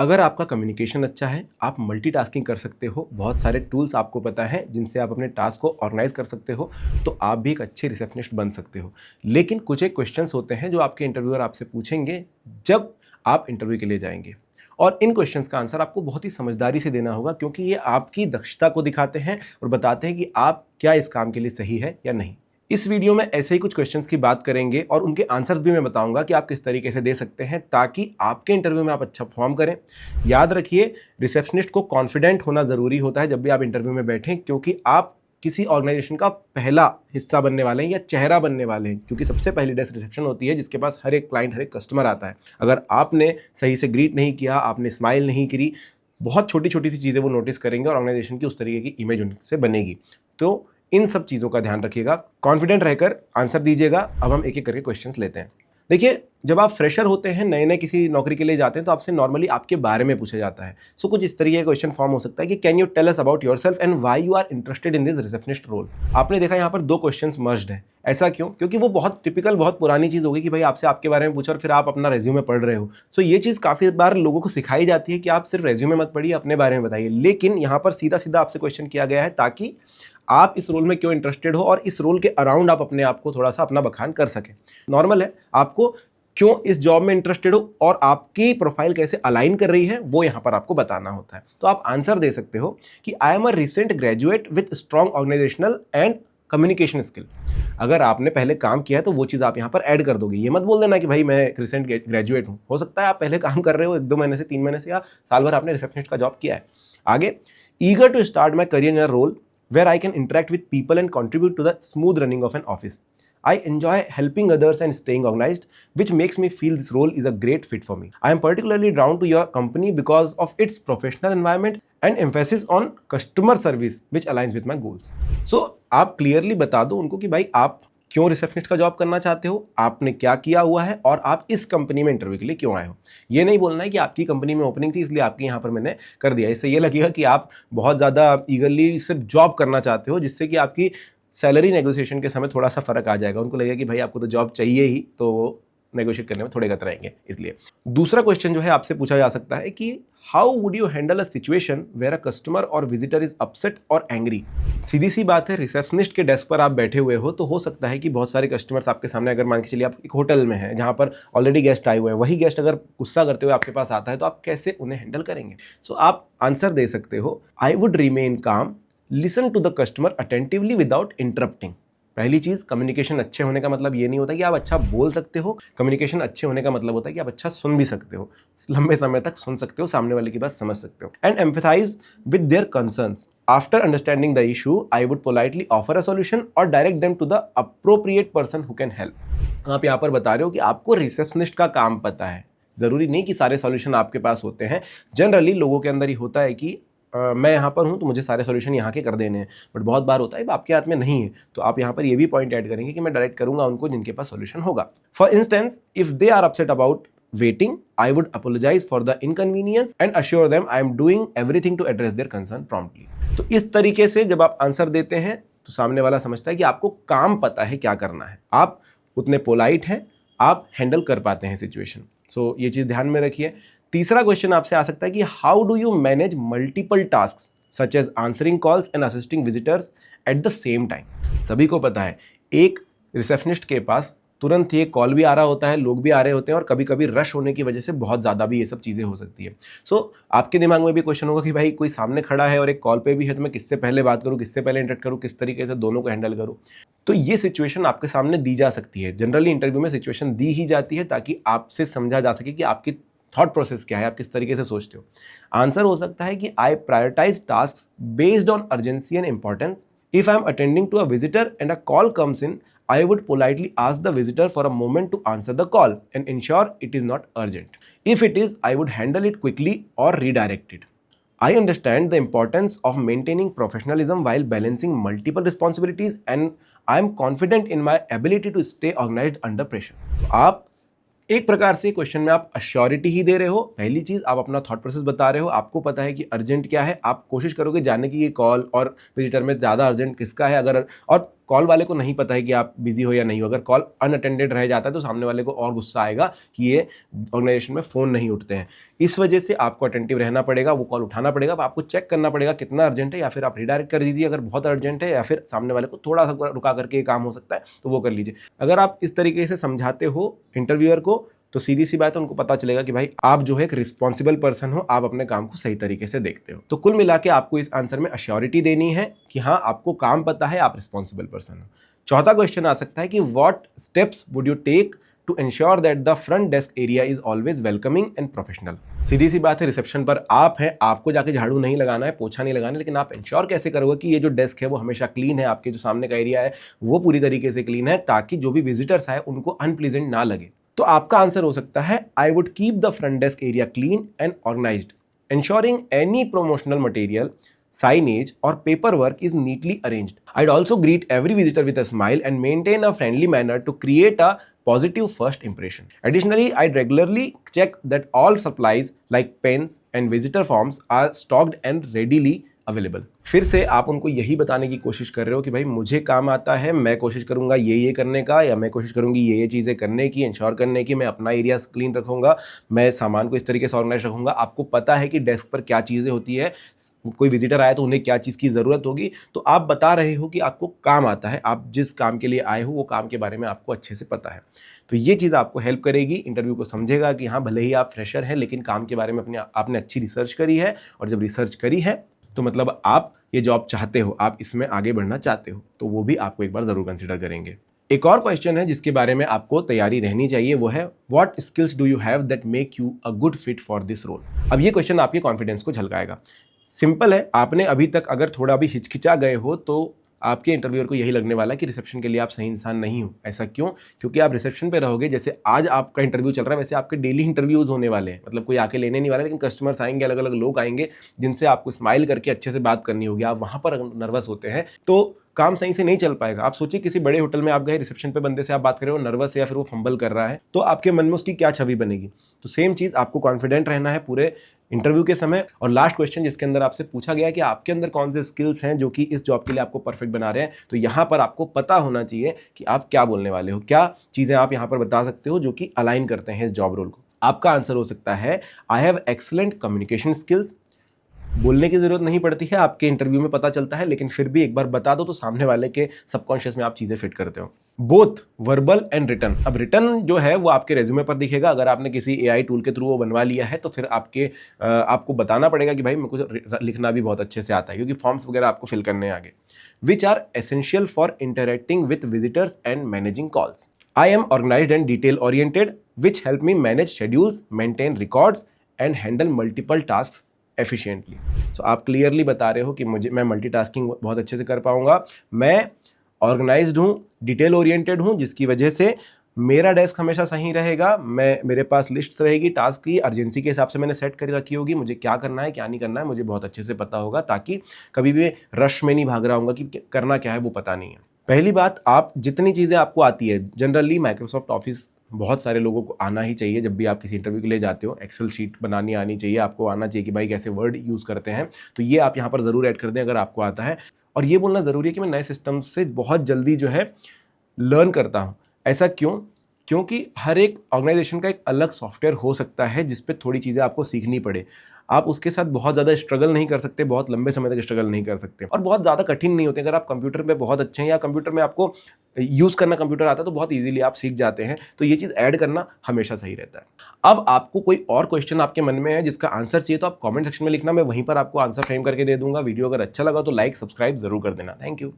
अगर आपका कम्युनिकेशन अच्छा है, आप मल्टीटास्किंग कर सकते हो, बहुत सारे टूल्स आपको पता है जिनसे आप अपने टास्क को ऑर्गेनाइज कर सकते हो, तो आप भी एक अच्छे रिसेप्शनिस्ट बन सकते हो। लेकिन कुछ एक क्वेश्चंस होते हैं जो आपके इंटरव्यूअर आपसे पूछेंगे जब आप इंटरव्यू के लिए जाएंगे, और इन क्वेश्चंस का आंसर आपको बहुत ही समझदारी से देना होगा, क्योंकि ये आपकी दक्षता को दिखाते हैं और बताते हैं कि आप क्या इस काम के लिए सही है या नहीं। इस वीडियो में ऐसे ही कुछ क्वेश्चंस की बात करेंगे और उनके आंसर्स भी मैं बताऊंगा कि आप किस तरीके से दे सकते हैं ताकि आपके इंटरव्यू में आप अच्छा परफॉर्म करें। याद रखिए, रिसेप्शनिस्ट को कॉन्फिडेंट होना ज़रूरी होता है जब भी आप इंटरव्यू में बैठें, क्योंकि आप किसी ऑर्गेनाइजेशन का पहला हिस्सा बनने वाले हैं या चेहरा बनने वाले हैं, क्योंकि सबसे पहली डेस्क रिसेप्शन होती है जिसके पास हर एक क्लाइंट, हर एक कस्टमर आता है। अगर आपने सही से ग्रीट नहीं किया, आपने स्माइल नहीं करी, बहुत छोटी छोटी सी चीज़ें वो नोटिस करेंगे और ऑर्गेनाइजेशन की उस तरीके की इमेज उनसे बनेगी। तो इन सब चीज़ों का ध्यान रखिएगा, कॉन्फिडेंट रहकर आंसर दीजिएगा। अब हम एक एक करके क्वेश्चंस लेते हैं। देखिए, जब आप फ्रेशर होते हैं, नए नए किसी नौकरी के लिए जाते हैं, तो आपसे नॉर्मली आपके बारे में पूछा जाता है। सो कुछ इस तरीके का क्वेश्चन फॉर्म हो सकता है कि can you tell us about yourself and why you are interested in this receptionist role. आपने देखा यहाँ पर दो क्वेश्चंस मर्ज्ड है। ऐसा क्यों? क्योंकि वो बहुत टिपिकल, बहुत पुरानी चीज़ होगी कि भाई आपसे आपके बारे में पूछा और फिर आप अपना रेज्यूमे पढ़ रहे हो। सो ये चीज़ काफ़ी बार लोगों को सिखाई जाती है कि आप सिर्फ रेज्यूमे मत पढ़िए, अपने बारे में बताइए। लेकिन यहाँ पर सीधा सीधा आपसे क्वेश्चन किया गया है ताकि आप इस रोल में क्यों इंटरेस्टेड हो और इस रोल के अराउंड आप अपने आप को थोड़ा सा अपना बखान कर सकें। नॉर्मल है, आपको क्यों इस जॉब में इंटरेस्टेड हो और आपकी प्रोफाइल कैसे अलाइन कर रही है वो यहाँ पर आपको बताना होता है। तो आप आंसर दे सकते हो कि I am a recent graduate with strong organisational and communication skill. अगर आपने पहले काम किया है तो वो चीज़ आप यहाँ पर ऐड कर दोगे। ये मत बोल देना कि भाई मैं एक रिसेंट ग्रेजुएट हूँ। हो सकता है आप पहले काम कर रहे हो 1-2 महीने से, 3 महीने से, या साल भर आपने रिसेप्शनिस्ट का जॉब किया है। आगे, eager to start my career in a role where I can interact with people and contribute to the smooth running of an office. I enjoy helping others and staying organized, which makes me feel this role is a great fit for me. I am particularly drawn to your company because of its professional environment and emphasis on customer service, which aligns with my goals. So, आप clearly बता दो उनको कि भाई आप क्यों receptionist का job करना चाहते हो, आपने क्या किया हुआ है और आप इस कंपनी में इंटरव्यू के लिए क्यों आए हो। ये नहीं बोलना है कि आपकी कंपनी में ओपनिंग थी इसलिए आपके यहाँ पर मैंने कर दिया। इससे ये लगेगा कि आप बहुत ज़्यादा ईगरली सिर्फ जॉब करना चाहते हो, जिससे कि आपकी सैलरी नेगोशिएशन के समय थोड़ा सा फर्क आ जाएगा। उनको लगेगा कि भाई आपको तो जॉब चाहिए ही, तो नेगोशिएट करने में थोड़े कतराएंगे। इसलिए दूसरा क्वेश्चन जो है आपसे पूछा जा सकता है कि how would you handle a situation where a customer or visitor is upset or angry. सीधी सी बात है, रिसेप्शनिस्ट के डेस्क पर आप बैठे हुए हो तो हो सकता है कि बहुत सारे कस्टमर्स आपके सामने, अगर मान के चलिए आप एक होटल में हैं जहां पर ऑलरेडी गेस्ट आए हुए हैं, वही गेस्ट अगर गुस्सा करते हुए आपके पास आता है तो आप कैसे उन्हें हैंडल करेंगे। सो आप आंसर दे सकते हो, I would remain calm, listen to the customer attentively without interrupting. पहली चीज, कम्युनिकेशन अच्छे होने का मतलब ये नहीं होता कि आप अच्छा बोल सकते हो। कम्युनिकेशन अच्छे होने का मतलब होता है कि आप अच्छा सुन भी सकते हो, लंबे समय तक सुन सकते हो, सामने वाले की बात समझ सकते हो। And empathize with their concerns. After understanding the issue, I would politely offer a solution और direct them to the appropriate person who can help. आप यहाँ पर बता रहे हो कि आपको रिसेप्शनिस्ट का काम पता है। जरूरी नहीं कि सारे सॉल्यूशन आपके पास होते हैं। जनरली लोगों के अंदर ही होता है कि मैं यहाँ पर हूँ तो मुझे सारे सॉल्यूशन यहाँ के कर देने हैं, बट बहुत बार होता है आपके हाथ में नहीं है। तो आप यहाँ पर ये भी पॉइंट ऐड करेंगे कि मैं डायरेक्ट करूँगा उनको जिनके पास सॉल्यूशन होगा। For instance, if they are upset about waiting, I would apologize for the inconvenience and assure them I am doing everything to address their concern promptly. तो इस तरीके से जब आप आंसर देते हैं तो सामने वाला समझता है कि आपको काम पता है क्या करना है, आप उतने पोलाइट हैं, आप हैंडल कर पाते हैं सिचुएशन। सो ये चीज़ ध्यान में रखिए। तीसरा क्वेश्चन आपसे आ सकता है कि how do you manage multiple task such as answering calls and assisting visitors at the same time. सभी को पता है एक रिसेप्शनिस्ट के पास तुरंत ही एक कॉल भी आ रहा होता है, लोग भी आ रहे होते हैं, और कभी कभी रश होने की वजह से बहुत ज़्यादा भी ये सब चीज़ें हो सकती है। सो आपके दिमाग में भी क्वेश्चन होगा कि भाई कोई सामने खड़ा है और एक कॉल पे भी है, तो मैं किससे पहले बात करूँ, किससे पहले इंटरेक्ट करूँ, किस तरीके से दोनों को हैंडल करूँ। तो ये सिचुएशन आपके सामने दी जा सकती है। जनरली इंटरव्यू में सिचुएशन दी ही जाती है ताकि आपसे समझा जा सके कि आपकी थॉट प्रोसेस क्या है, आप किस तरीके से सोचते हो। आंसर हो सकता है कि I prioritize tasks based on urgency and importance. If I am attending to a visitor and a call comes in, I would politely ask the visitor for a moment to answer the call and ensure it is not urgent. If it is, I would handle it quickly or redirect it. I understand the importance of maintaining professionalism while balancing multiple responsibilities, and I am confident in my ability to stay organized under pressure. So, आप एक प्रकार से question में आप assurity ही दे रहे हो। पहली चीज, आप अपना थॉट प्रोसेस बता रहे हो, आपको पता है कि अर्जेंट क्या है, आप कोशिश करोगे जानने की ये कॉल और विजिटर में ज़्यादा अर्जेंट किसका है, अगर और कॉल वाले को नहीं पता है कि आप बिजी हो या नहीं हो। अगर कॉल अनअटेंडेड रह जाता है तो सामने वाले को और गुस्सा आएगा कि ये ऑर्गेनाइजेशन में फ़ोन नहीं उठते हैं। इस वजह से आपको अटेंटिव रहना पड़ेगा, वो कॉल उठाना पड़ेगा, आपको चेक करना पड़ेगा कितना अर्जेंट है, या फिर आप रिडायरेक्ट कर दीजिए अगर बहुत अर्जेंट है, या फिर सामने वाले को थोड़ा सा रुका करके ये काम हो सकता है तो वो कर लीजिए। अगर आप इस तरीके से समझाते हो इंटरव्यूअर को तो सीधी सी बात है, उनको पता चलेगा कि भाई आप जो है एक रिस्पॉन्सिबल पर्सन हो, आप अपने काम को सही तरीके से देखते हो। तो कुल मिला के आपको इस आंसर में अश्योरिटी देनी है कि हाँ आपको काम पता है, आप रिस्पॉन्सिबल पर्सन हो। चौथा क्वेश्चन आ सकता है कि what steps would you take to ensure that the front desk area is always welcoming and professional. सीधी सी बात है, रिसेप्शन पर आप हैं, आपको जाके झाड़ू नहीं लगाना है, पोछा नहीं लगाना है, लेकिन आप इंश्योर कैसे करोगे कि ये जो डेस्क है वो हमेशा क्लीन है, आपके जो सामने का एरिया है वो पूरी तरीके से क्लीन है, ताकि जो भी विजिटर्स आए उनको अनप्लीजेंट ना लगे। तो आपका आंसर हो सकता है I would keep the front desk area clean and organised, ensuring any promotional material, signage or paperwork is neatly arranged. I'd also greet every visitor with a smile and maintain a friendly manner to create a positive first impression. Additionally, I'd regularly check that all supplies like pens and visitor forms are stocked and readily available. फिर से आप उनको यही बताने की कोशिश कर रहे हो कि भाई मुझे काम आता है, मैं कोशिश करूंगा ये करने का, या मैं कोशिश करूंगी ये चीज़ें करने की, इंश्योर करने की, मैं अपना एरिया क्लीन रखूंगा, मैं सामान को इस तरीके से ऑर्गेनाइज रखूंगा। आपको पता है कि डेस्क पर क्या चीज़ें होती है, कोई विजिटर आए तो उन्हें क्या चीज़ की ज़रूरत होगी, तो आप बता रहे हो कि आपको काम आता है, आप जिस काम के लिए आए हो वो काम के बारे में आपको अच्छे से पता है। तो ये चीज़ आपको हेल्प करेगी, इंटरव्यू को समझेगा कि हाँ भले ही आप फ्रेशर हैं लेकिन काम के बारे में आपने अच्छी रिसर्च करी है, और जब रिसर्च करी है तो मतलब आप ये जॉब चाहते हो, आप इसमें आगे बढ़ना चाहते हो, तो वो भी आपको एक बार ज़रूर कंसिडर करेंगे। एक और क्वेश्चन है जिसके बारे में आपको तैयारी रहनी चाहिए, वो है what skills do you have that make you a good fit for this role. अब ये क्वेश्चन आपके कॉन्फिडेंस को झलकाएगा। सिंपल है, आपने अभी तक अगर थोड़ा भी हिचकिचा गए हो तो आपके इंटरव्यूअर को यही लगने वाला है कि रिसेप्शन के लिए आप सही इंसान नहीं हो। ऐसा क्यों? क्योंकि आप रिसेप्शन पे रहोगे, जैसे आज आपका इंटरव्यू चल रहा है वैसे आपके डेली इंटरव्यूज़ होने वाले हैं, मतलब कोई आके लेने नहीं वाला, लेकिन कस्टमर्स आएंगे, अलग अलग लोग आएंगे जिनसे आपको स्माइल करके अच्छे से बात करनी होगी। आप वहाँ पर नर्वस होते हैं तो काम सही से नहीं चल पाएगा। आप सोचिए किसी बड़े होटल में आप गए, रिसेप्शन पे बंदे से आप बात कर रहे हो, नर्वस है या फिर वो फंबल कर रहा है, तो आपके मन में उसकी क्या छवि बनेगी। तो सेम चीज़, आपको कॉन्फिडेंट रहना है पूरे इंटरव्यू के समय। और लास्ट क्वेश्चन जिसके अंदर आपसे पूछा गया कि आपके अंदर कौन से स्किल्स हैं जो कि इस जॉब के लिए आपको परफेक्ट बना रहे हैं, तो यहाँ पर आपको पता होना चाहिए कि आप क्या बोलने वाले हो, क्या चीज़ें आप यहाँ पर बता सकते हो जो कि अलाइन करते हैं इस जॉब रोल को। आपका आंसर हो सकता है I have excellent communication skills. बोलने की जरूरत नहीं पड़ती है, आपके इंटरव्यू में पता चलता है, लेकिन फिर भी एक बार बता दो तो सामने वाले के सबकॉन्शियस में आप चीजें फिट करते हो। Both verbal and written. अब रिटन जो है वो आपके रेज्यूमे पर दिखेगा, अगर आपने किसी एआई टूल के थ्रू वो बनवा लिया है तो फिर आपको बताना पड़ेगा कि भाई मेरे को लिखना भी बहुत अच्छे से आता है, क्योंकि फॉर्म्स वगैरह आपको फिल करने आगे। Which are essential for interacting with visitors and managing calls. I am organized and detail oriented which help me manage schedules, maintain records and handle multiple task efficiently. So आप clearly बता रहे हो कि मैं multitasking बहुत अच्छे से कर पाऊंगा, मैं ऑर्गेनाइज्ड हूँ, डिटेल ओरिएंटेड हूँ, जिसकी वजह से मेरा डेस्क हमेशा सही रहेगा, मेरे पास लिस्ट्स रहेगी, टास्क की अर्जेंसी के हिसाब से मैंने सेट कर रखी होगी, मुझे क्या करना है क्या नहीं करना है मुझे बहुत अच्छे से पता होगा, ताकि कभी भी रश में नहीं भाग रहा हूँगा कि करना क्या है वो पता नहीं है। पहली बात, आप जितनी चीज़ें आपको आती है, जनरली माइक्रोसॉफ्ट ऑफिस बहुत सारे लोगों को आना ही चाहिए। जब भी आप किसी इंटरव्यू के लिए जाते हो, एक्सेल शीट बनानी आनी चाहिए, आपको आना चाहिए कि भाई कैसे वर्ड यूज़ करते हैं, तो ये आप यहाँ पर ज़रूर ऐड कर दें अगर आपको आता है। और ये बोलना ज़रूरी है कि मैं नए सिस्टम से बहुत जल्दी जो है लर्न करता हूँ। ऐसा क्यों? क्योंकि हर एक ऑर्गेनाइजेशन का एक अलग सॉफ्टवेयर हो सकता है जिस पे थोड़ी चीज़ें आपको सीखनी पड़े। आप उसके साथ बहुत ज़्यादा स्ट्रगल नहीं कर सकते, बहुत लंबे समय तक स्ट्रगल नहीं कर सकते, और बहुत ज़्यादा कठिन नहीं होते। अगर आप कंप्यूटर पे बहुत अच्छे हैं या कंप्यूटर में आपको यूज़ करना कंप्यूटर आता है तो बहुत इजीली आप सीख जाते हैं, तो ये चीज़ ऐड करना हमेशा सही रहता है। अब आपको कोई और क्वेश्चन आपके मन में है जिसका आंसर चाहिए तो आप कमेंट सेक्शन में लिखना, मैं वहीं पर आपको आंसर फ्रेम करके दे दूंगा। वीडियो अगर अच्छा लगा तो लाइक सब्सक्राइब जरूर कर देना। Thank you.